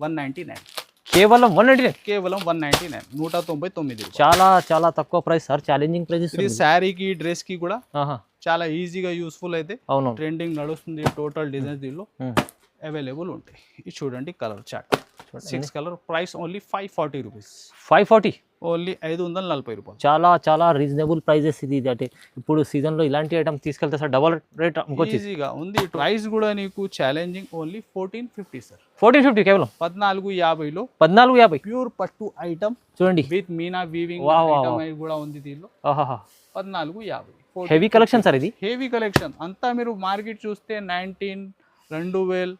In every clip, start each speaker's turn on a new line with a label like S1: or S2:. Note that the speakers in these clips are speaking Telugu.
S1: 199.
S2: కేవలం 199.
S1: కేవలం 199, 199.
S2: చాలా చాలా తక్కువ ప్రైస్ సార్, ఛాలెంజింగ్ ప్రైజెస్.
S1: ఇది శారీకి డ్రెస్కి కూడా
S2: ఆహా,
S1: చాలా ఈజీగా యూస్ఫుల్ అయితే
S2: అవును.
S1: ట్రెండింగ్ నడుస్తుంది. టోటల్ డిజైన్స్ దీనిలో అవైలబుల్ ఉంటాయి. ఇది చూడండి colour chart. 6 colour, price only 540 rupees.
S2: 540,
S1: only 540 రూపాయలు.
S2: చాలా చాలా రీజనబుల్ ప్రైజెస్. ఇది అంటే ఇప్పుడు సీజన్లో ఇలాంటి ఐటమ్ తీసుకెళ్తే సార్ డబల్ రేట్ ఇంకొచ్చి
S1: ఈజీగా ఉంది. ప్రైస్ కూడా నీకు ఛాలెంజింగ్, ఓన్లీ 1450 సార్.
S2: 1450 కేవలం
S1: 1450లో
S2: 1450
S1: ప్యూర్ పట్టు ఐటమ్
S2: చూడండి.
S1: With Meena weaving
S2: wow, wow,
S1: item
S2: wow.
S1: కూడా ఉంది దీనిలో.
S2: ఆహాహా,
S1: 1450.
S2: హెవీ కలెక్షన్ సార్ ఇది.
S1: హెవీ కలెక్షన్ అంతా మీరు మార్కెట్ చూస్తే 19, 2000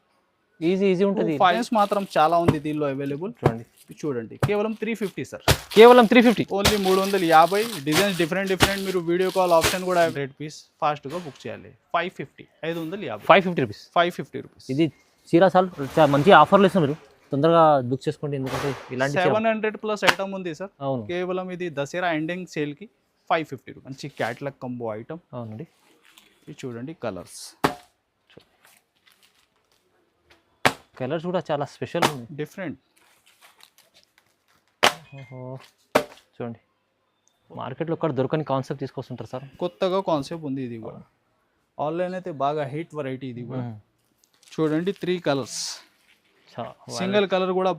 S2: ఈజీ ఉంటుంది.
S1: ఫైన్స్ మాత్రం చాలా ఉంది దీనిలో అవైలబుల్.
S2: చూడండి
S1: చూడండి కేవలం 350 సార్.
S2: కేవలం 350,
S1: ఓన్లీ 350. డిజైన్స్ డిఫరెంట్ మీరు వీడియో కాల్ ఆప్షన్ కూడా రేట్ పీస్ ఫాస్ట్గా బుక్ చేయాలి. 550, 550.
S2: 550 రూపీస్.
S1: 550 రూపీస్.
S2: ఇది చీరా సార్ మంచి ఆఫర్లు ఇస్తాం, మీరు తొందరగా బుక్ చేసుకోండి. ఎందుకంటే ఇలాంటి
S1: 700+ ఐటమ్ ఉంది సార్.
S2: అవును,
S1: కేవలం ఇది దసరా ఎండింగ్ సేల్కి 550 రూపీస్. మంచి క్యాట్లాగ్ కంబో ఐటమ్.
S2: అవునండి.
S1: ఇది చూడండి కలర్స్
S2: కూడా చాలా స్పెషల్ ఉంది,
S1: డిఫరెంట్.
S2: చూడండి మార్కెట్లో ఒక్కడ దొరకని కాన్సెప్ట్ తీసుకొస్తుంటారు సార్.
S1: కొత్తగా కాన్సెప్ట్ ఉంది ఇది కూడా. ఆన్లైన్ అయితే బాగా హిట్ వెరైటీ ఇది కూడా. చూడండి 3 కలర్స్, సింగిల్ కలర్ కూడా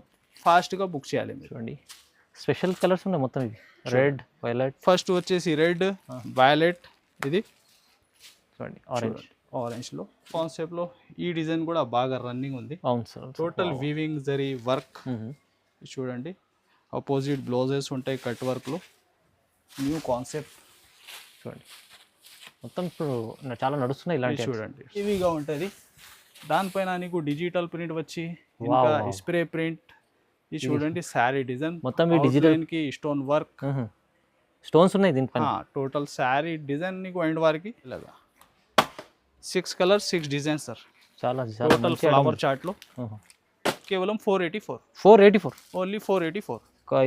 S1: ఫాస్ట్గా బుక్ చేయాలి మీరు.
S2: చూడండి స్పెషల్ కలర్స్ ఉన్నాయి మొత్తం. ఇవి రెడ్, వైలెట్.
S1: ఫస్ట్ వచ్చేసి రెడ్, వైలెట్. ఇది
S2: చూడండి
S1: ఆరెంజ్లో కాన్సెప్ట్లో ఈ డిజైన్ కూడా బాగా రన్నింగ్ ఉంది.
S2: అవును sir.
S1: Total weaving zari work. చూడండి ఆపోజిట్ బ్లౌజెస్ ఉంటాయి కట్ వర్క్లో. న్యూ కాన్సెప్ట్
S2: చూడండి మొత్తం ఇప్పుడు చాలా నడుస్తున్నాయి ఇలాంటి.
S1: చూడండి హెవీగా ఉంటుంది. దానిపైన నీకు డిజిటల్ ప్రింట్ వచ్చి ఇంకా స్ప్రే ప్రింట్. ఇది చూడండి శారీ డిజైన్
S2: మొత్తం ఈ డిజిటల్
S1: కి స్టోన్ వర్క్,
S2: స్టోన్స్ ఉన్నాయి దీనిపైన.
S1: టోటల్ శారీ డిజైన్ నీకు ఎండ్ వరకు ఇలాగా 6 కలర్స్ 6 డిజైన్స్ సార్.
S2: చాలా
S1: టోటల్ ఫ్లవర్ చార్ట్లో కేవలం 484.
S2: 484,
S1: ఓన్లీ 484.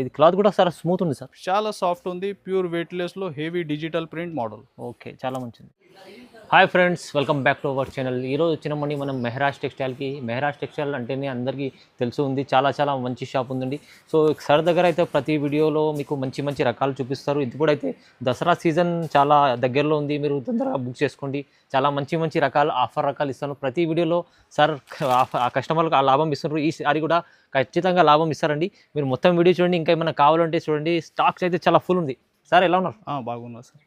S2: ఇది క్లాత్ కూడా సార్ స్మూత్ ఉంది సార్,
S1: చాలా సాఫ్ట్ ఉంది. ప్యూర్ వెయిట్లెస్లో heavy digital print model.
S2: Okay, చాలా మంచిది. Hi friends, welcome back to our channel. ఈరోజు వచ్చినామండి మనం మెహరాజ్ టెక్స్టైల్కి. మెహరాజ్ టెక్స్టైల్ అంటేనే అందరికీ తెలిసి ఉంది, చాలా చాలా మంచి షాప్ ఉందండి. సో సార్ దగ్గర అయితే ప్రతి వీడియోలో మీకు మంచి మంచి రకాలు చూపిస్తారు. ఇది కూడా అయితే దసరా సీజన్ చాలా దగ్గరలో ఉంది, మీరు తొందరగా బుక్ చేసుకోండి. చాలా మంచి మంచి రకాలు ఆఫర్ రకాలు ఇస్తాను ప్రతి వీడియోలో. సార్ ఆ కస్టమర్లకు ఆ లాభం ఇస్తున్నారు, ఈసారి కూడా ఖచ్చితంగా లాభం ఇస్తారండి. మీరు మొత్తం వీడియో చూడండి. ఇంకా ఏమైనా కావాలంటే చూడండి, స్టాక్స్ అయితే చాలా ఫుల్ ఉంది. సార్ ఎలా ఉన్నారు?
S1: బాగున్నారు సార్.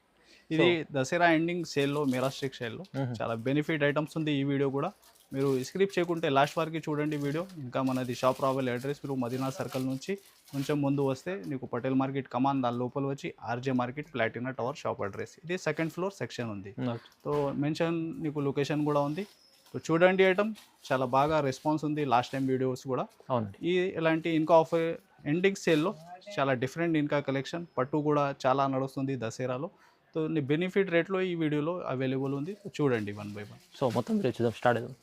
S1: ఇది దసరా ఎండింగ్ సేల్లో మెహరాజ్ టెక్స్టైల్లో చాలా బెనిఫిట్ ఐటమ్స్ ఉంది. ఈ వీడియో కూడా మీరు స్క్రిప్ట్ చేయకుంటే లాస్ట్ వరకు చూడండి వీడియో. ఇంకా మనది షాప్ రావాలి అడ్రస్ మీరు మదీనా సర్కిల్ నుంచి కొంచెం ముందు వస్తే నీకు పటేల్ మార్కెట్ కమాన్, దాని లోపల వచ్చి RJ market Platina tower shop address. ఇది 2nd ఫ్లోర్ సెక్షన్ ఉంది. సో మెన్షన్ నీకు లొకేషన్ కూడా ఉంది. సో చూడండి ఐటమ్ చాలా బాగా రెస్పాన్స్ ఉంది. లాస్ట్ టైం వీడియోస్ కూడా ఈ ఇలాంటి ఇంకా ఆఫర్ ఎండింగ్ సేల్లో చాలా డిఫరెంట్ ఇంకా కలెక్షన్ పట్టు కూడా చాలా నడుస్తుంది దసరాలో. సో నీ బెనిఫిట్ రేట్లో ఈ వీడియోలో అవైలబుల్ ఉంది. చూడండి 1 by 1.
S2: సో మొత్తం వీడియో చూద్దాం, స్టార్ట్ అవుతాం.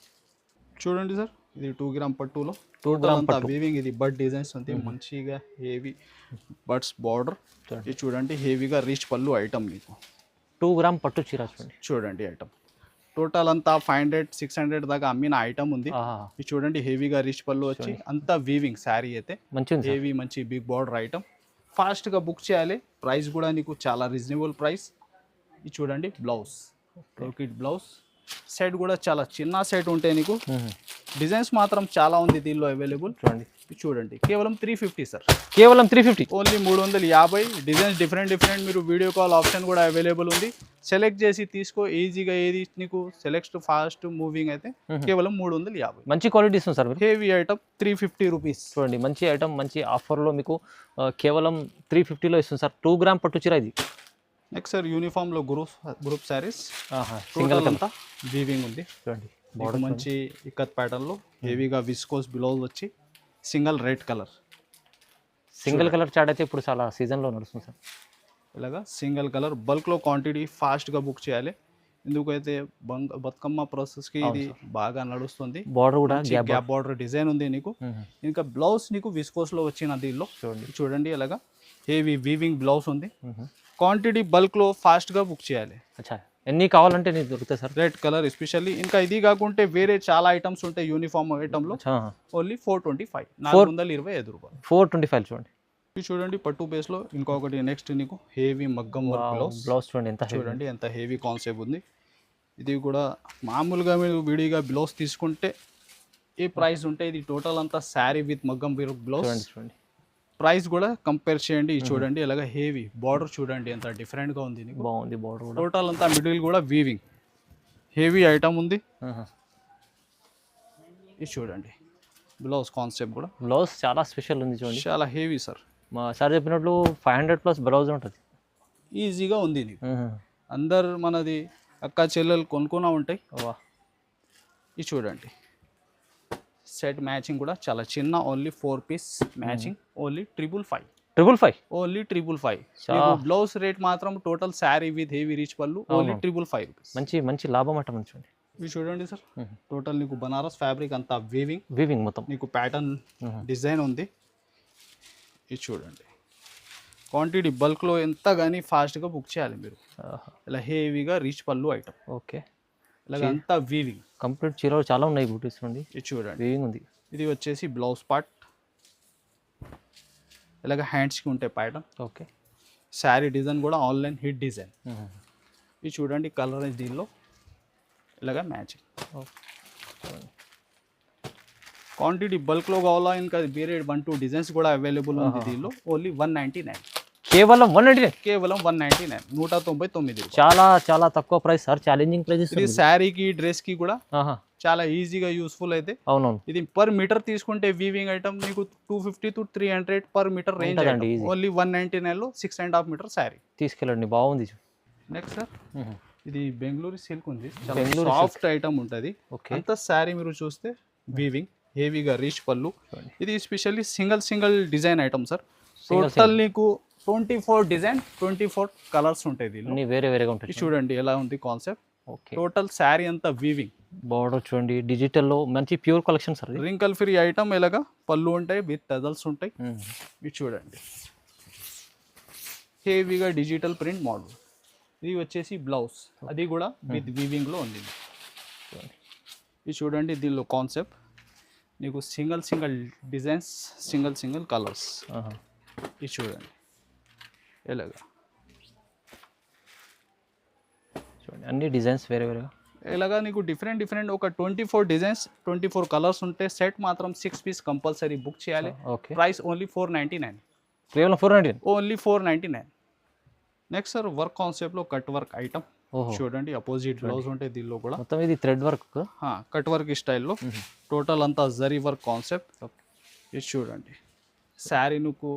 S1: చూడండి సార్, ఇది 2 గ్రామ్ పట్టులో 2 గ్రామ్ వీవింగ్. ఇది బడ్ డిజైన్స్ ఉంది, మంచిగా హెవీ బడ్స్ బార్డర్. ఇది చూడండి హెవీగా రిచ్ పళ్ళు ఐటమ్ మీకు.
S2: 2 గ్రామ్ పట్టు చీర
S1: చూడండి ఐటమ్. టోటల్ అంతా 500, 600 దాకా అమ్మిన ఐటమ్ ఉంది. ఇది చూడండి హెవీగా రిచ్ పళ్ళు వచ్చి అంతా వీవింగ్ శారీ అయితే
S2: మంచి
S1: హెవీ మంచి బిగ్ బార్డర్ ఐటమ్. ఫాస్ట్గా బుక్ చేయాలి. ప్రైస్ కూడా నీకు చాలా రీజనబుల్ ప్రైస్. ఇది చూడండి బ్లౌజ్, బ్రోకెట్ బ్లౌజ్. సెట్ కూడా చాలా చిన్న సెట్ ఉంటాయి నీకు. డిజైన్స్ మాత్రం చాలా ఉంది దీనిలో అవైలబుల్. చూడండి కేవలం 350 సార్.
S2: కేవలం 350,
S1: ఓన్లీ 350. డిజైన్స్ డిఫరెంట్ మీరు వీడియో కాల్ ఆప్షన్ కూడా అవైలబుల్ ఉంది. సెలెక్ట్ చేసి తీసుకో ఈజీగా. ఏది నీకు సెలెక్ట్ ఫాస్ట్ మూవింగ్ అయితే కేవలం 350.
S2: మంచి క్వాలిటీ ఇస్తుంది సార్.
S1: Heavy item 350 rupees.
S2: చూడండి మంచి ఐటమ్, మంచి ఆఫర్లో మీకు కేవలం 350లో ఇస్తుంది సార్. 2 గ్రామ్ పట్టు చీర ఇది.
S1: నెక్స్ట్ సార్ యూనిఫామ్లో గ్రూప్ శారీస్.
S2: సింగిల్
S1: అంతా వీవింగ్ ఉంది.
S2: చూడండి
S1: మంచి ఇక్కత్ ప్యాటర్న్లో హెవీగా విస్కోస్ బ్లౌజ్ వచ్చి single red colour.
S2: Single colour chart అయితే ఇప్పుడు చాలా సీజన్లో నడుస్తుంది సార్.
S1: ఇలాగా సింగిల్ కలర్ బల్క్లో క్వాంటిటీ ఫాస్ట్గా బుక్ చేయాలి. ఎందుకైతే బతుకమ్మ ప్రాసెస్కి ఇది బాగా నడుస్తుంది.
S2: బార్డర్ కూడా
S1: గ్యాప్ బార్డర్ డిజైన్ ఉంది నీకు. ఇంకా బ్లౌజ్ నీకు విస్కోస్లో వచ్చిన దీనిలో చూడండి ఇలాగా హెవీ వీవింగ్ బ్లౌజ్ ఉంది. క్వాంటిటీ బల్క్లో ఫాస్ట్గా బుక్ చేయాలి.
S2: ఎన్ని కావాలంటే నీకు దొరుకుతాయి సార్?
S1: Red colour especially. ఇంకా ఇది కాకుంటే వేరే చాలా ఐటమ్స్ ఉంటాయి యూనిఫామ్ ఐటమ్లో. ఓన్లీ 425, 425 రూపాయలు.
S2: 425 చూడండి.
S1: ఇది చూడండి పట్టు బేస్లో. ఇంకొకటి నెక్స్ట్ నీకు హెవీ మగ్గం వర్క్ బ్లౌజ్.
S2: బ్లౌజ్ చూడండి ఎంత
S1: చూడండి ఎంత హెవీ కాన్సెప్ట్ ఉంది. ఇది కూడా మామూలుగా మీరు విడిగా బ్లౌజ్ తీసుకుంటే ఏ ప్రైస్ ఉంటే ఇది టోటల్ అంతా శారీ విత్ మగ్గం బ్లౌజ్.
S2: చూడండి
S1: ప్రైస్ కూడా కంపేర్ చేయండి. ఇది చూడండి ఎలాగ హెవీ బార్డర్ చూడండి ఎంత డిఫరెంట్గా ఉంది.
S2: బాగుంది బార్డర్ కూడా.
S1: టోటల్ అంతా మిడిల్ కూడా వీవింగ్ హెవీ ఐటమ్ ఉంది. ఇది చూడండి బ్లౌజ్ కాన్సెప్ట్ కూడా.
S2: బ్లౌజ్ చాలా స్పెషల్ ఉంది చూడండి,
S1: చాలా హెవీ సార్.
S2: మా సార్ చెప్పినట్లు 500+ బ్లౌజ్ ఉంటుంది.
S1: ఈజీగా ఉంది నీకు. అందరు మనది అక్క చెల్లెలు కొనుక్కున్నా ఉంటాయి. ఇది చూడండి సెట్ మ్యాచింగ్ కూడా చాలా చిన్న. Only 4 piece matching. Only 555. Only 555. Blouse rate మాత్రం total sari with heavy rich పళ్ళు ఓన్లీ 555 రూపీస్.
S2: మంచి లాభం అట్ట మంచి చూడండి.
S1: ఇవి చూడండి సార్ టోటల్ నీకు బనారస్ ఫ్యాబ్రిక్ అంతా
S2: వీవింగ్ మొత్తం
S1: నీకు ప్యాటర్న్ డిజైన్ ఉంది. ఇది చూడండి క్వాంటిటీ బల్క్లో ఎంత కానీ ఫాస్ట్గా బుక్ చేయాలి మీరు. ఇలా హెవీగా రిచ్ పళ్ళు ఐటమ్.
S2: ఓకే
S1: ఇలాగ అంతా వీవింగ్
S2: కంప్లీట్ చీరలు చాలా ఉన్నాయి బూటీస్ నుండి.
S1: ఇది చూడండి
S2: వీవింగ్ ఉంది.
S1: ఇది వచ్చేసి బ్లౌజ్ పార్ట్. ఇలాగ హ్యాండ్స్కి ఉంటాయి ప్యాటర్న్.
S2: ఓకే
S1: శారీ డిజైన్ కూడా ఆన్లైన్ హిట్ డిజైన్. ఇది చూడండి కలర్ దీనిలో ఇలాగ మ్యాచింగ్. క్వాంటిటీ బల్క్లో కావాలా ఇంకా వేరే 1-2 డిజైన్స్ కూడా అవైలబుల్ ఉంది దీనిలో. ఓన్లీ 199.
S2: కేవలం 199.
S1: కేవలం 199, 199.
S2: చాలా తక్కువ ప్రైస్ సార్. Challenging price.
S1: ఇది శారీకి డ్రెస్కి కూడా చాలా ఈజీగా యూస్ఫుల్ అయితే.
S2: అవునవును.
S1: ఇది పర్ మీటర్ తీసుకుంటే వీవింగ్ ఐటమ్ మీకు 250 to 300 per metre range. Only 199లో 6.5 మీటర్ శారీ
S2: తీసుకెళ్ళండి. బాగుంది.
S1: నెక్స్ట్ సార్ ఇది బెంగళూరు సిల్క్ ఉంది. సాఫ్ట్ ఐటమ్ ఉంటుంది. అంత శారీ మీరు చూస్తే వీవింగ్ హెవీగా రీచ్ పళ్ళు. ఇది specially single design item sir. Total నీకు 24 డిజైన్ 24 కలర్స్ ఉంటాయి దీనిలో.
S2: వేరేగా ఉంటాయి.
S1: చూడండి ఎలా ఉంది కాన్సెప్ట్.
S2: ఓకే
S1: టోటల్ శారీ అంతా వీవింగ్.
S2: బార్డర్ చూడండి డిజిటల్లో మంచి pure collection sir.
S1: Wrinkle free item. ఎలాగా పళ్ళు ఉంటాయి విత్ టజల్స్ ఉంటాయి. ఇది చూడండి హెవీగా డిజిటల్ ప్రింట్ మోడల్. ఇది వచ్చేసి బ్లౌజ్. అది కూడా విత్ వీవింగ్లో ఉంది. ఇది చూడండి దీనిలో కాన్సెప్ట్ నీకు సింగిల్ డిజైన్స్ సింగిల్ కలర్స్. ఇది చూడండి ఎలాగా
S2: చూడండి అన్ని డిజైన్స్ వేరేగా.
S1: ఇలాగా నీకు డిఫరెంట్ ఒక 24 డిజైన్స్ 24 కలర్స్ ఉంటే సెట్ మాత్రం 6 పీస్ కంపల్సరీ బుక్ చేయాలి. Price only 499.
S2: కేవలం 499.
S1: ఓన్లీ 499. నెక్స్ట్ సార్ వర్క్ కాన్సెప్ట్లో కట్ వర్క్ ఐటమ్. చూడండి అపోజిట్ బ్లౌజ్ ఉంటే దీనిలో కూడా
S2: మొత్తం ఇది థ్రెడ్ వర్క్
S1: కట్ వర్క్ స్టైల్లో. టోటల్ అంతా జరీ వర్క్ కాన్సెప్ట్. ఇది చూడండి శారీ నుకు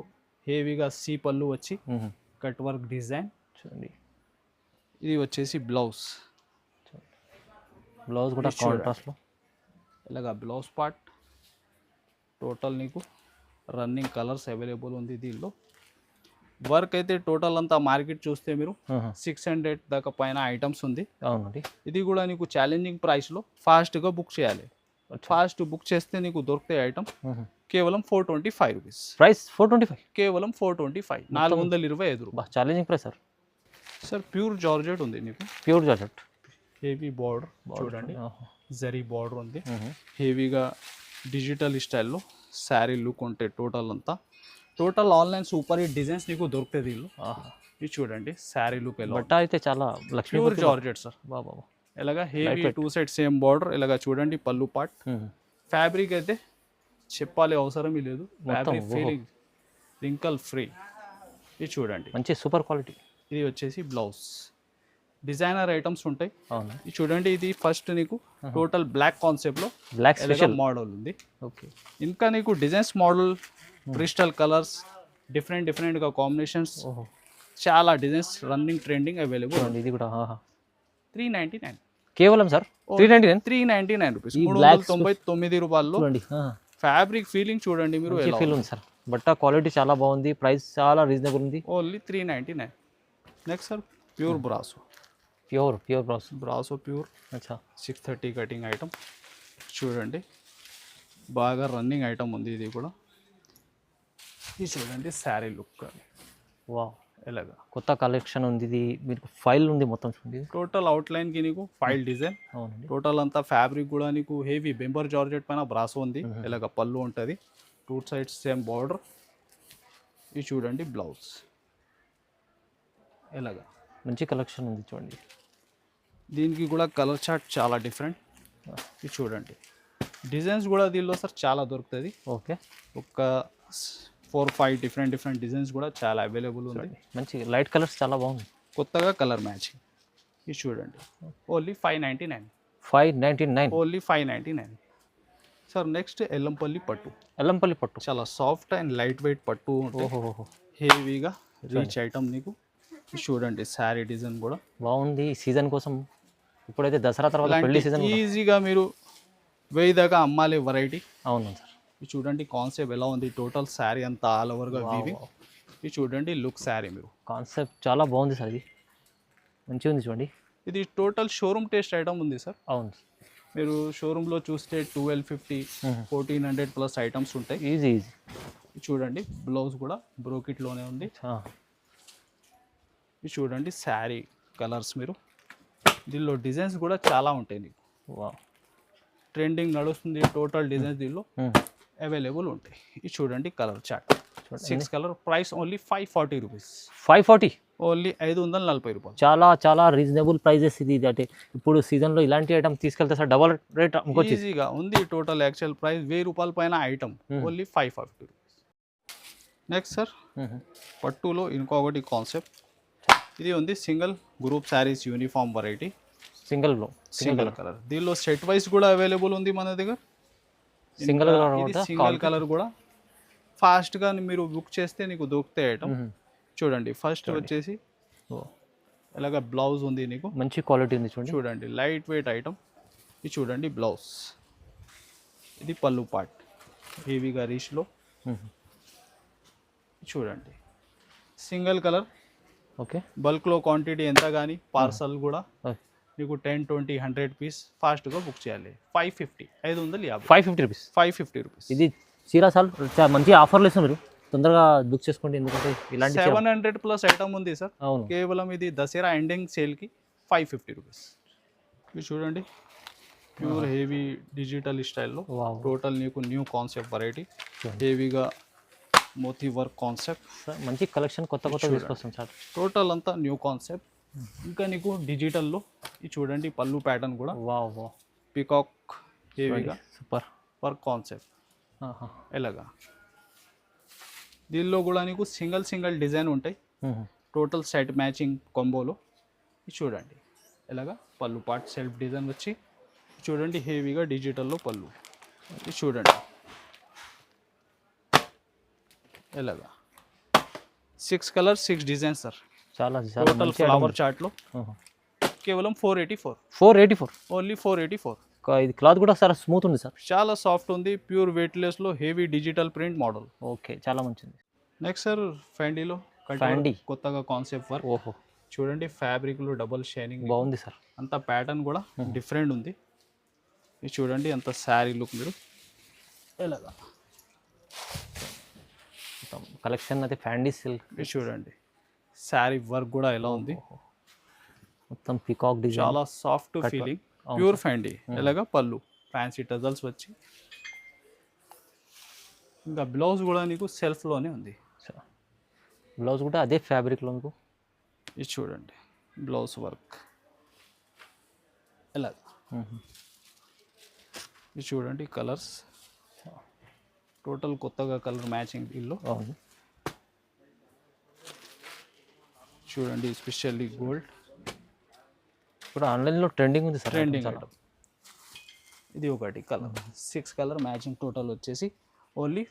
S1: హెవీగా సీ పళ్ళు వచ్చి కట్ వర్క్ డిజైన్. చూడండి ఇది వచ్చేసి బ్లౌజ్
S2: కూడా కాంట్రాస్ట్లో
S1: ఇలాగా బ్లౌజ్ పార్ట్. టోటల్ నీకు రన్నింగ్ కలర్స్ అవైలబుల్ ఉంది దీనిలో. వర్క్ అయితే టోటల్ అంతా మార్కెట్ చూస్తే మీరు 600 దాకా పైన ఐటమ్స్ ఉంది.
S2: అవునండి.
S1: ఇది కూడా నీకు ఛాలెంజింగ్ ప్రైస్లో ఫాస్ట్గా బుక్ చేయాలి. ఫాస్ట్ బుక్ చేస్తే నీకు దొరుకుతాయి ఐటమ్. కేవలం 425 రూపీస్.
S2: ప్రైస్ 425.
S1: కేవలం 425, 425 రూపాయలు.
S2: Challenging price sir.
S1: Sir pure georgette ఉంది నీకు.
S2: ప్యూర్ జార్జెట్
S1: హెవీ బార్డర్ చూడండి జరీ బార్డర్ ఉంది. హెవీగా డిజిటల్ స్టైల్లో శారీ లుక్ ఉంటాయి. Total online super hit designs నీకు దొరుకుతాయి దీనిలో. ఇది చూడండి శారీ లుక్ ఎలా.
S2: బట్ట అయితే చాలా
S1: ప్యూర్ జార్జెట్ సార్.
S2: బాబా
S1: ఇలాగా హెవీ 2 సైడ్ సేమ్ బార్డర్. ఇలాగా చూడండి పళ్ళు పార్ట్. ఫ్యాబ్రిక్ అయితే చెప్పాలి అవసరమే లేదు. Fabric feeling wrinkle free. ఇది చూడండి
S2: మంచి సూపర్ క్వాలిటీ.
S1: ఇది వచ్చేసి బ్లౌజ్. డిజైనర్ ఐటమ్స్ ఉంటాయి.
S2: అవును.
S1: ఇది చూడండి ఇది ఫస్ట్ నీకు టోటల్ బ్లాక్ కాన్సెప్ట్లో
S2: బ్లాక్ స్పెషల్
S1: మోడల్ ఉంది.
S2: ఓకే
S1: ఇంకా నీకు డిజైన్స్ మోడల్ క్రిస్టల్ కలర్స్ డిఫరెంట్గా కాంబినేషన్స్ చాలా డిజైన్స్ రన్నింగ్ ట్రెండింగ్ అవైలబుల్.
S2: ఇది కూడా
S1: 399.
S2: కేవలం సార్
S1: 399 రూపీస్. 399 రూపాయల్లో ఫ్యాబ్రిక్ ఫీలింగ్ చూడండి మీరు.
S2: ఫీల్ ఉంది సార్. బట్ట క్వాలిటీ చాలా బాగుంది. ప్రైస్ చాలా రీజనబుల్ ఉంది.
S1: Only 399. Next sir pure brasso.
S2: Pure
S1: brasso pure.
S2: అచ్చా
S1: 630 కటింగ్ ఐటమ్. చూడండి బాగా రన్నింగ్ ఐటమ్ ఉంది ఇది కూడా. ఇది చూడండి శారీ లుక్.
S2: వావ్
S1: ఇలాగా
S2: కొత్త కలెక్షన్ ఉంది, ఇది మీకు ఫైల్ ఉంది మొత్తం చూడండి.
S1: టోటల్ అవుట్లైన్కి నీకు ఫైల్ డిజైన్,
S2: అవునండి.
S1: టోటల్ అంతా ఫ్యాబ్రిక్ కూడా నీకు హెవీ బెంబర్ జార్జెట్ పైన బ్రాసో ఉంది. ఇలాగ పళ్ళు ఉంటుంది, 2 సైడ్స్ సేమ్ బార్డర్. ఇది చూడండి బ్లౌజ్ ఇలాగా
S2: మంచి కలెక్షన్ ఉంది చూడండి.
S1: దీనికి కూడా కలర్ చార్ట్ చాలా డిఫరెంట్. ఇది చూడండి డిజైన్స్ కూడా దీనిలో సార్ చాలా దొరుకుతుంది.
S2: ఓకే,
S1: ఒక 4-5 డిఫరెంట్ డిజైన్స్ కూడా చాలా అవైలబుల్ ఉంది.
S2: మంచి లైట్ కలర్స్ చాలా బాగుంది,
S1: కొత్తగా కలర్ మ్యాచింగ్. ఇది చూడండి only 599.
S2: 599.
S1: Only 599 sir. Next Yellampalli పట్టు.
S2: ఎల్లంపల్లి పట్టు
S1: చాలా సాఫ్ట్ అండ్ లైట్ వెయిట్ పట్టు.
S2: ఓహో,
S1: హెవీగా రీచ్ ఐటమ్ నీకు. ఇది చూడండి శారీ డిజైన్ కూడా
S2: బాగుంది. సీజన్ కోసం ఇప్పుడైతే దసరా తర్వాత పెళ్లి సీజన్
S1: ఈజీగా మీరు 1000 దాకా అమ్మాలి వెరైటీ.
S2: అవును సార్.
S1: ఇది చూడండి కాన్సెప్ట్ ఎలా ఉంది. టోటల్ శారీ అంతా ఆల్ ఓవర్గా వీవింగ్. ఇది చూడండి లుక్ శారీ మీరు.
S2: కాన్సెప్ట్ చాలా బాగుంది సార్, ఇది మంచిగా ఉంది చూడండి.
S1: ఇది టోటల్ షోరూమ్ టేస్ట్ ఐటమ్ ఉంది సార్.
S2: అవును,
S1: మీరు షోరూంలో చూస్తే 1250, 1400 ప్లస్ ఐటమ్స్ ఉంటాయి.
S2: ఈజీ.
S1: ఇది చూడండి బ్లౌజ్ కూడా బ్రోకెట్లోనే ఉంది. ఇది చూడండి శారీ కలర్స్ మీరు. దీనిలో డిజైన్స్ కూడా చాలా ఉంటాయి నీకు. ట్రెండింగ్ నడుస్తుంది. టోటల్ డిజైన్స్ దీనిలో అవైలబుల్ ఉంటాయి. ఇది చూడండి colour chart 6 colour. Price only 540 rupees.
S2: 540,
S1: only 540 రూపాయలు.
S2: చాలా రీజనబుల్ ప్రైజెస్. ఇది అంటే ఇప్పుడు సీజన్లో ఇలాంటి ఐటమ్ తీసుకెళ్తే సార్ డబల్ రేట్ అనుకోవచ్చు.
S1: ఈజీగా ఉంది. టోటల్ యాక్చువల్ ప్రైస్ 1000 రూపాయల పైన item only 540 rupees. Next sir పట్టులో ఇంకొకటి కాన్సెప్ట్. ఇది ఉంది single group saris uniform variety. Single colour. దీనిలో సెట్ వైస్ కూడా అవైలబుల్ ఉంది మన దగ్గర. సింగిల్ కలర్ కూడా ఫాస్ట్గా మీరు బుక్ చేస్తే నీకు దొరుకుతాయి ఐటమ్. చూడండి ఫస్ట్ వచ్చేసి ఇలాగ బ్లౌజ్ ఉంది నీకు.
S2: మంచి క్వాలిటీ ఉంది
S1: చూడండి లైట్ వెయిట్ ఐటమ్. ఇది చూడండి బ్లౌజ్. ఇది పళ్ళు పార్ట్ హెవీగా రీచ్లో. చూడండి సింగిల్ కలర్.
S2: ఓకే,
S1: బల్క్లో క్వాంటిటీ ఎంత కానీ పార్సల్ కూడా మీకు 10, 20, 100 పీస్ ఫాస్ట్గా బుక్ చేయాలి. 550, 550 రూపీస్.
S2: ఇది చీరా సార్ మంచి ఆఫర్లు ఇస్తాం, మీరు తొందరగా బుక్ చేసుకోండి. ఎందుకంటే ఇలాంటి
S1: 700 ప్లస్ ఐటమ్ ఉంది సార్.
S2: అవును,
S1: కేవలం ఇది దసరా ఎండింగ్ సేల్కి 550 రూపీస్. ఇది చూడండి ప్యూర్ హెవీ డిజిటల్ స్టైల్లో. టోటల్ నీకు న్యూ కాన్సెప్ట్ వెరైటీ. హెవీగా మోతీ వర్క్ కాన్సెప్ట్.
S2: మంచి కలెక్షన్ కొత్త తీసుకొస్తాం సార్.
S1: టోటల్ అంతా న్యూ కాన్సెప్ట్. ఇంకా నీకు డిజిటల్లో ఇది చూడండి పళ్ళు ప్యాటర్న్ కూడా. పీకాక్ హెవీగా
S2: సూపర్
S1: వర్క్ కాన్సెప్ట్. ఎలాగా దీనిలో కూడా నీకు సింగిల్ డిజైన్ ఉంటాయి. టోటల్ సెట్ మ్యాచింగ్ కాంబోలో. ఇది చూడండి ఎలాగా పళ్ళు పార్ట్ సెల్ఫ్ డిజైన్ వచ్చి చూడండి హెవీగా డిజిటల్లో పళ్ళు. ఇది చూడండి ఎలాగా 6 కలర్ 6 డిజైన్ సార్.
S2: చాలా
S1: టోటల్ ఫ్లవర్ చార్ట్లో కేవలం 484. ఓన్లీ 484.
S2: ఇది క్లాత్ కూడా సార్ స్మూత్ ఉంది సార్.
S1: చాలా సాఫ్ట్ ఉంది. ప్యూర్ వెయిట్లెస్లో heavy digital print model.
S2: Okay, చాలా మంచిది.
S1: నెక్స్ట్ సార్ ఫ్యాండీలో కొత్తగా కాన్సెప్ట్ వర్క్.
S2: ఓహో,
S1: చూడండి ఫ్యాబ్రిక్లో డబల్ షైనింగ్
S2: బాగుంది సార్.
S1: అంత ప్యాటర్న్ కూడా డిఫరెంట్ ఉంది. ఇది చూడండి అంత శారీ లుక్ మీరు. ఎలాగా
S2: కలెక్షన్ అయితే ఫ్యాండీ సిల్క్.
S1: ఇది చూడండి శారీ వర్క్ కూడా ఎలా ఉంది.
S2: మొత్తం పీకాక్ డిజైన్.
S1: చాలా సాఫ్ట్ ఫీలింగ్. ప్యూర్ ఫ్యాండీ. ఎలాగా పళ్ళు ఫ్యాన్సీ టజల్స్ వచ్చి. ఇంకా బ్లౌజ్ కూడా నీకు సెల్ఫ్లోనే ఉంది.
S2: బ్లౌజ్ కూడా అదే ఫ్యాబ్రిక్లో మీకు.
S1: ఇది చూడండి బ్లౌజ్ వర్క్ ఎలా. ఇది చూడండి కలర్స్ టోటల్ కొత్తగా కలర్ మ్యాచింగ్ దీనిలో. చూడండి స్పెషల్లీ గోల్డ్.
S2: ఇప్పుడు ఆన్లైన్లో ట్రెండింగ్ ఉంది సార్.
S1: Trending item. ఇది ఒకటి కలర్ 6 కలర్ మ్యాచింగ్. టోటల్ వచ్చేసి ఓన్లీ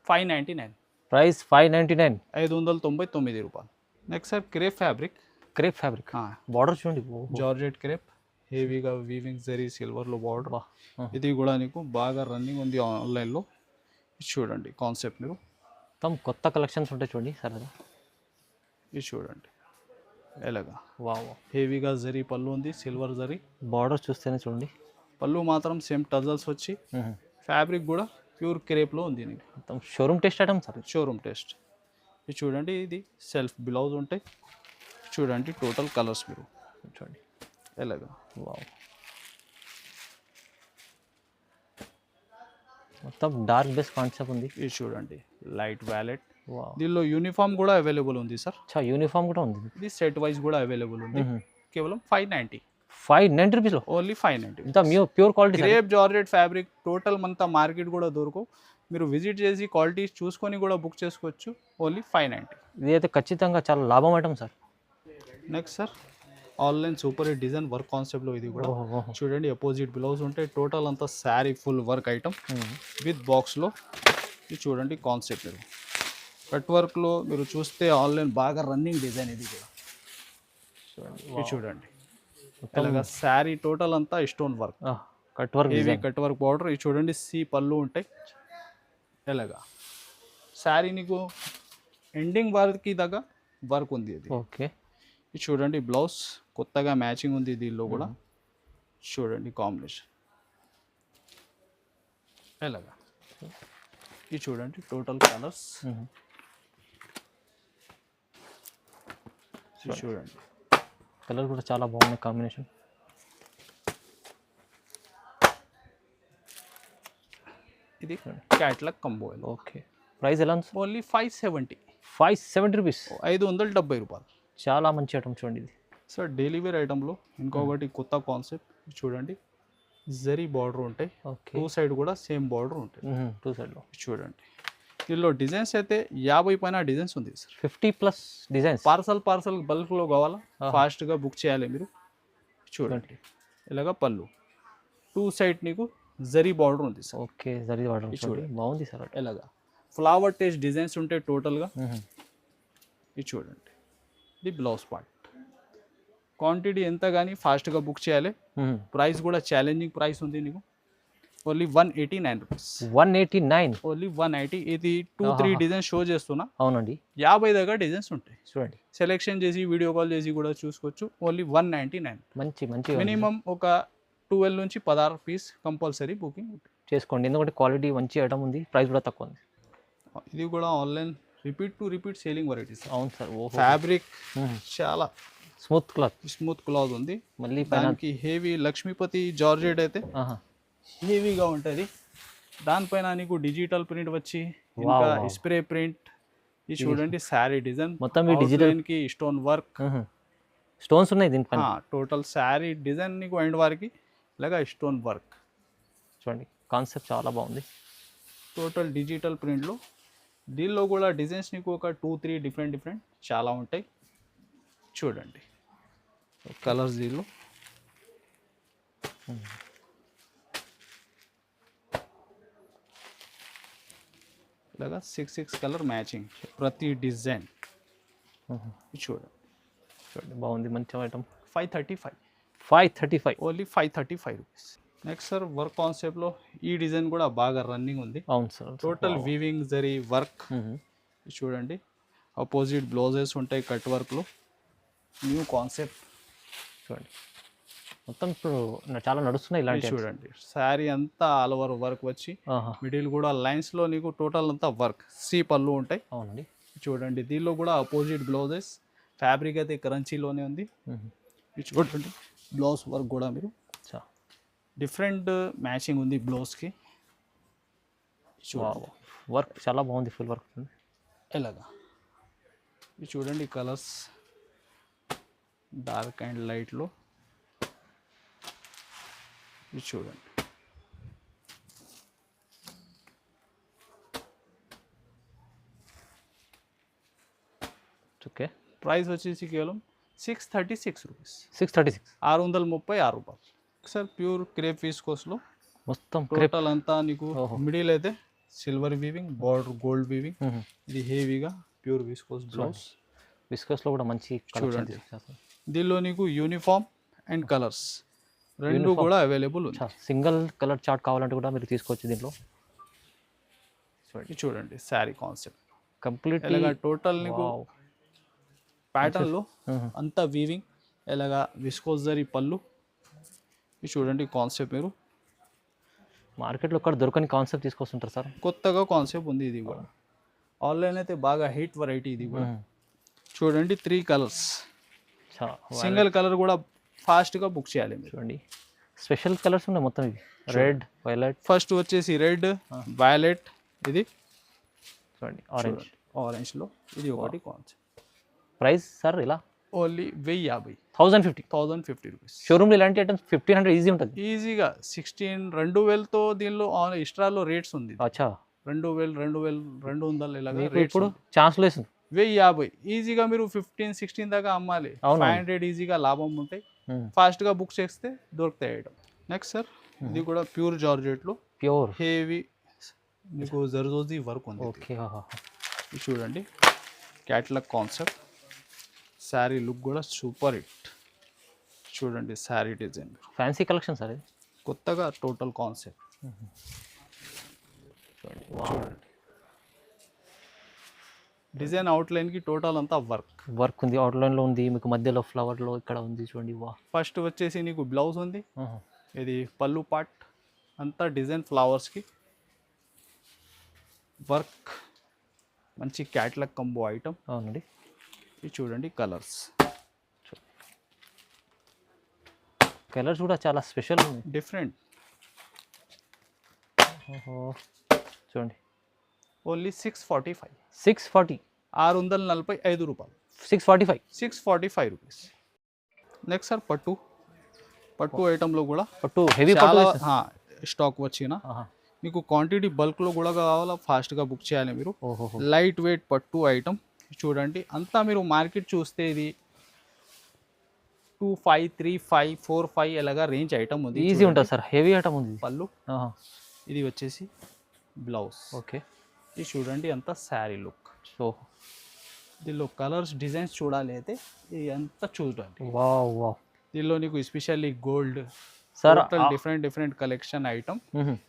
S1: 599.
S2: ప్రైస్ 599.
S1: 599 రూపాయలు. Next sir crepe fabric. Border చూడండి జార్జెట్ క్రేప్. హెవీగా వీవింగ్ జరీ సిల్వర్లో బార్డర్. ఇది కూడా నీకు బాగా రన్నింగ్ ఉంది ఆన్లైన్లో. చూడండి కాన్సెప్ట్ మీరు.
S2: మొత్తం కొత్త కలెక్షన్స్ ఉంటాయి చూడండి సార్.
S1: ఇది చూడండి ఎలాగా హెవీగా జరీ పళ్ళు ఉంది. సిల్వర్ జరీ
S2: బార్డర్ చూస్తేనే చూడండి.
S1: పళ్ళు మాత్రం సేమ్ టజల్స్ వచ్చి ఫ్యాబ్రిక్ కూడా ప్యూర్ క్రేప్లో ఉంది. నీకు
S2: మొత్తం showroom test item sir.
S1: Showroom test. ఇది చూడండి, ఇది సెల్ఫ్ బ్లౌజ్ ఉంటాయి. చూడండి టోటల్ కలర్స్ మీరు
S2: చూడండి.
S1: ఎలాగా
S2: వావ్, మొత్తం డార్క్ బేస్ కాన్సెప్ట్ ఉంది.
S1: ఇది చూడండి లైట్ వ్యాలెట్.
S2: వావ్,
S1: దీనిలో యూనిఫామ్ కూడా అవైలబుల్ ఉంది సార్.
S2: యూనిఫామ్ కూడా ఉంది.
S1: ఇది సెట్ వైజ్ కూడా అవైలబుల్ ఉంది. కేవలం 590,
S2: 590 రూపీస్లో
S1: ఓన్లీ 590.
S2: ఇంత pure quality.
S1: Crepe georgette fabric total అంతా మార్కెట్ కూడా దొరకవు. మీరు విజిట్ చేసి క్వాలిటీ చూసుకొని కూడా బుక్ చేసుకోవచ్చు. ఓన్లీ 590.
S2: ఇది అయితే ఖచ్చితంగా చాలా లాభం item sir.
S1: Next sir online super hit design work కాన్సెప్ట్లో ఇది కూడా
S2: ఓహో.
S1: చూడండి. అపోజిట్ బ్లౌజ్ ఉంటే టోటల్ అంతా sari full work item with బాక్స్లో. ఇది చూడండి కాన్సెప్ట్. మీరు కట్ వర్క్లో మీరు చూస్తే ఆన్లైన్ బాగా రన్నింగ్ డిజైన్ ఇది కూడా. ఇది చూడండి ఇలాగా శారీ టోటల్ అంతా stone work,
S2: cut work
S1: heavy cut work border. ఇది చూడండి సి పళ్ళు ఉంటాయి. ఎలాగా శారీ నీకు ఎండింగ్ వరకు దగ్గర వర్క్ ఉంది ఇది.
S2: ఓకే.
S1: ఇది చూడండి బ్లౌజ్ కొత్తగా మ్యాచింగ్ ఉంది దీనిలో కూడా. చూడండి కాంబినేషన్ ఎలాగా. ఇది చూడండి టోటల్ కలర్స్. ఇది చూడండి
S2: కలర్ కూడా చాలా బాగున్నాయి కాంబినేషన్.
S1: ఇది క్యాట్లాగ్ కంబో.
S2: ఓకే. ప్రైస్ ఎలా ఉంది?
S1: Only 570,
S2: 570 rupees.
S1: 570 రూపాయలు.
S2: చాలా మంచి ఐటమ్ చూడండి ఇది.
S1: సార్ డైలీ వేర్ ఐటెంలో ఇంకొకటి కొత్త కాన్సెప్ట్ చూడండి. జరీ బార్డర్ ఉంటాయి,
S2: ఓకే.
S1: టూ సైడ్ కూడా సేమ్ బార్డర్ ఉంటాయి.
S2: టూ సైడ్లో
S1: చూడండి దీనిలో డిజైన్స్ అయితే 50 పైన డిజైన్స్ ఉంది సార్.
S2: 50+ డిజైన్స్.
S1: పార్సల్ బల్క్లో కావాలా, ఫాస్ట్గా బుక్ చేయాలి మీరు. చూడండి ఇలాగా పళ్ళు, టూ సైడ్ నీకు జరీ బార్డర్ ఉంది సార్.
S2: ఓకే, జరీ బార్డర్ చూడండి బాగుంది సార్.
S1: ఇలాగా ఫ్లవర్ టేస్ట్ డిజైన్స్ ఉంటాయి టోటల్గా. ఇది చూడండి ఇది బ్లౌజ్ పార్ట్. క్వాంటిటీ ఎంత కానీ ఫాస్ట్గా బుక్ చేయాలి. ప్రైస్ కూడా ఛాలెంజింగ్ ప్రైస్ ఉంది నీకు. Only 189 rupees.
S2: 189.
S1: ఓన్లీ 180. ఇది 2-3 డిజైన్స్ షో చేస్తున్నా.
S2: అవునండి.
S1: 50 దగ్గర డిజైన్స్ ఉంటాయి.
S2: చూడండి
S1: సెలెక్షన్ చేసి వీడియో కాల్ చేసి కూడా చూసుకోవచ్చు. ఓన్లీ 199.
S2: మంచి
S1: మినిమం ఒక 12 నుంచి 16 పీస్ కంపల్సరీ బుకింగ్
S2: చేసుకోండి. ఎందుకంటే క్వాలిటీ మంచి ఐటమ్ ఉంది, ప్రైస్ కూడా తక్కువ ఉంది.
S1: ఇది కూడా ఆన్లైన్ రిపీట్ సేలింగ్ వెరైటీస్.
S2: అవును సార్.
S1: ఫ్యాబ్రిక్ చాలా
S2: స్మూత్
S1: క్లాత్ ఉంది.
S2: మళ్ళీ
S1: దానికి హెవీ లక్ష్మీపతి జార్జెట్ అయితే హెవీగా ఉంటుంది. దానిపైన నీకు డిజిటల్ ప్రింట్ వచ్చి ఇంకా స్ప్రే ప్రింట్. ఇది చూడండి శారీ డిజైన్
S2: మొత్తం డిజిటల్
S1: కి స్టోన్ వర్క్,
S2: స్టోన్స్ ఉన్నాయి దీనిపైన.
S1: టోటల్ శారీ డిజైన్ నీకు ఎండ్ వరకు ఇలాగా స్టోన్ వర్క్.
S2: చూడండి కాన్సెప్ట్ చాలా బాగుంది.
S1: టోటల్ డిజిటల్ ప్రింట్లో దీనిలో కూడా డిజైన్స్ నీకు ఒక 2-3 డిఫరెంట్ చాలా ఉంటాయి. చూడండి కలర్స్ దీనిలో. ఇలాగా 6 కలర్ మ్యాచింగ్ ప్రతి డిజైన్. చూడండి
S2: బాగుంది, మంచి item.
S1: 535 only 535 rupees. Next sir work కాన్సెప్ట్లో ఈ డిజైన్ కూడా బాగా రన్నింగ్ ఉంది.
S2: అవును sir.
S1: Total weaving zari work. చూడండి అపోజిట్ బ్లౌజెస్ ఉంటాయి కట్ వర్క్లో. న్యూ కాన్సెప్ట్
S2: చూడండి. మొత్తం ఇప్పుడు చాలా నడుస్తున్నాయి ఇలాంటి.
S1: చూడండి శారీ అంతా ఆల్ ఓవర్ వర్క్ వచ్చి మిడిల్ కూడా లైన్స్లో నీకు టోటల్ అంతా వర్క్. సి పళ్ళు ఉంటాయి.
S2: అవునండి.
S1: చూడండి దీనిలో కూడా అపోజిట్ బ్లౌజెస్. ఫ్యాబ్రిక్ అయితే క్రంచీలోనే ఉంది. చూడండి బ్లౌజ్ వర్క్ కూడా మీరు డిఫరెంట్ మ్యాచింగ్ ఉంది బ్లౌజ్కి.
S2: వర్క్ చాలా బాగుంది, ఫుల్ వర్క్.
S1: ఎలాగా ఇది చూడండి కలర్స్ డార్క్ అండ్ లైట్లో. ఇది చూడండి
S2: ఓకే.
S1: ప్రైస్ వచ్చేసి కేవలం 636 రూపీస్.
S2: 636.
S1: 636 రూపాయలు. సార్ ప్యూర్ క్రేప్ విస్కోస్లో
S2: మొత్తం
S1: టోటల్ అంతా నీకు మిడిల్ అయితే silver weaving, border gold weaving. ఇది హెవీగా ప్యూర్ విస్కోస్ బ్లౌజ్.
S2: విస్కోస్లో కూడా మంచి
S1: చూడండి. దీనిలో నీకు యూనిఫామ్ అండ్ కలర్స్ రెండు కూడా అవైలబుల్ ఉంది.
S2: సింగిల్ కలర్ చార్ట్ కావాలంటే కూడా మీరు తీసుకోవచ్చు దీంట్లో.
S1: చూడండి శారీ కాన్సెప్ట్
S2: కంప్లీట్
S1: టోటల్ నీకు ప్యాటర్న్లో అంతా వీవింగ్. ఎలాగా విస్కోస్ జరీ పళ్ళు. ఇది చూడండి కాన్సెప్ట్ మీరు
S2: మార్కెట్లో కూడా దొరకని కాన్సెప్ట్ తీసుకొస్తుంటారు సార్.
S1: కొత్తగా కాన్సెప్ట్ ఉంది ఇది కూడా. ఆన్లైన్ అయితే బాగా హిట్ వెరైటీ ఇది కూడా. చూడండి 3 కలర్స్, సింగిల్ కలర్ కూడా ఫాస్ట్గా బుక్ చేయాలి మీరు.
S2: చూడండి స్పెషల్ కలర్స్ ఉన్నాయి మొత్తం ఇవి, రెడ్, వైలెట్.
S1: ఫస్ట్ వచ్చేసి రెడ్, వైలెట్, ఇది
S2: చూడండి ఆరెంజ్,
S1: ఆరెంజ్లో ఇది ఒకటి కాన్సెప్ట్.
S2: ప్రైస్ సార్ ఇలా
S1: ఓన్లీ 1050,
S2: 1050
S1: రూపీస్.
S2: షోరూమ్లో ఇలాంటి ఐటమ్స్ 1500 ఈజీ ఉంటుంది.
S1: ఈజీగా 2000తో దీనిలో ఎక్స్ట్రాలో రేట్స్ ఉంది.
S2: అచ్చా
S1: 2200 ఇలాగా
S2: మీకు ఇప్పుడు ఛాన్స్ లేదు.
S1: 1050 ఈజీగా మీరు 15-16 దాకా అమ్మాలి. 500 ఈజీగా లాభం ఉంటాయి. ఫాస్ట్గా బుక్ చేస్తే దొరుకుతాయి ఐటమ్. నెక్స్ట్ సార్ ఇది కూడా ప్యూర్ జార్జెట్లో
S2: ప్యూర్
S1: హెవీ మీకు జర్దోజీ వర్క్ ఉంది.
S2: ఓకే
S1: ఇది చూడండి క్యాట్లాగ్ కాన్సెప్ట్, శారీ లుక్ కూడా సూపర్ హిట్. చూడండి sari design
S2: fancy collection sir ఇది,
S1: కొత్తగా టోటల్ కాన్సెప్ట్.
S2: చూడండి
S1: డిజైన్ అవుట్లైన్కి టోటల్ అంతా
S2: వర్క్ ఉంది, అవుట్లైన్లో ఉంది, మీకు మధ్యలో ఫ్లవర్లో ఇక్కడ ఉంది చూడండి. వా
S1: ఫస్ట్ వచ్చేసి నీకు బ్లౌజ్ ఉంది, ఇది పళ్ళు పార్ట్ అంతా డిజైన్ ఫ్లవర్స్కి వర్క్, మంచి క్యాట్లాగ్ కంబో ఐటమ్.
S2: అవునండి.
S1: ఇది చూడండి కలర్స్
S2: కూడా చాలా స్పెషల్ ఉంది,
S1: డిఫరెంట్.
S2: చూడండి
S1: ఓన్లీ 645,
S2: 645
S1: రూపాయలు.
S2: 645
S1: రూపీస్. నెక్స్ట్ సార్ పట్టు ఐటెంలో కూడా
S2: పట్టు హెవీ పట్టు
S1: స్టాక్ వచ్చిన మీకు క్వాంటిటీ బల్క్లో కూడా కావాలా, ఫాస్ట్గా బుక్ చేయాలి మీరు. లైట్ వెయిట్ పట్టు ఐటమ్ చూడండి. అంతా మీరు మార్కెట్ చూస్తే ఇది 25, 35, 45 ఇలాగా రేంజ్ ఐటమ్ ఉంది.
S2: ఈజీ ఉంటుంది సార్, హెవీ ఐటమ్ ఉంది.
S1: పళ్ళు, ఇది వచ్చేసి బ్లౌజ్.
S2: ఓకే
S1: ఇది చూడండి అంతా శారీ లుక్.
S2: సో
S1: దీనిలో కలర్స్ డిజైన్స్ చూడాలి అయితే ఇది అంతా చూడండి.
S2: వావ్
S1: దీనిలో నీకు especially gold
S2: sir,
S1: different collection item.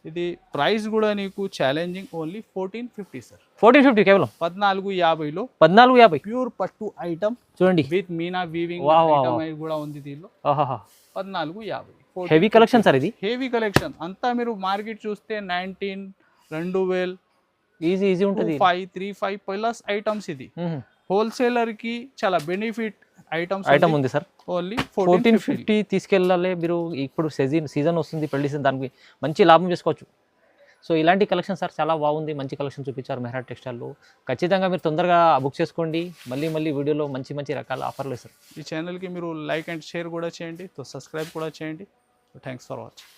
S1: ఇది ప్రైస్ కూడా నీకు ఛాలెంజింగ్, ఓన్లీ 1450 సార్.
S2: 1450 కేవలం
S1: 1450లో
S2: 1450
S1: ప్యూర్ పట్టు ఐటమ్
S2: చూడండి,
S1: విత్ మీనా వీవింగ్ కూడా ఉంది దీనిలో. 1450
S2: హెవీ కలెక్షన్ సార్. ఇది
S1: హెవీ కలెక్షన్ అంతా మీరు మార్కెట్ చూస్తే 19, 2000
S2: ఈజీ ఉంటుంది.
S1: 535 ప్లస్ ఐటమ్స్. ఇది హోల్సేలర్ కి చాలా బెనిఫిట్
S2: ఐటమ్ ఉంది సార్.
S1: ఓన్లీ
S2: 1450 తీసుకెళ్ళాలి మీరు. ఇప్పుడు సీజన్ వస్తుంది, పెళ్లి సీజన్, దానికి మంచి లాభం చేసుకోవచ్చు. సో ఇలాంటి కలెక్షన్ సార్ చాలా బాగుంది, మంచి కలెక్షన్ చూపించారు మెహ్రా టెక్స్టైల్లో. ఖచ్చితంగా మీరు తొందరగా బుక్ చేసుకోండి. మళ్ళీ వీడియోలో మంచి రకాల ఆఫర్లు ఇస్తారు.
S1: ఈ ఛానల్కి మీరు లైక్ అండ్ షేర్ కూడా చేయండి, సబ్స్క్రైబ్ కూడా చేయండి. Thanks for watching.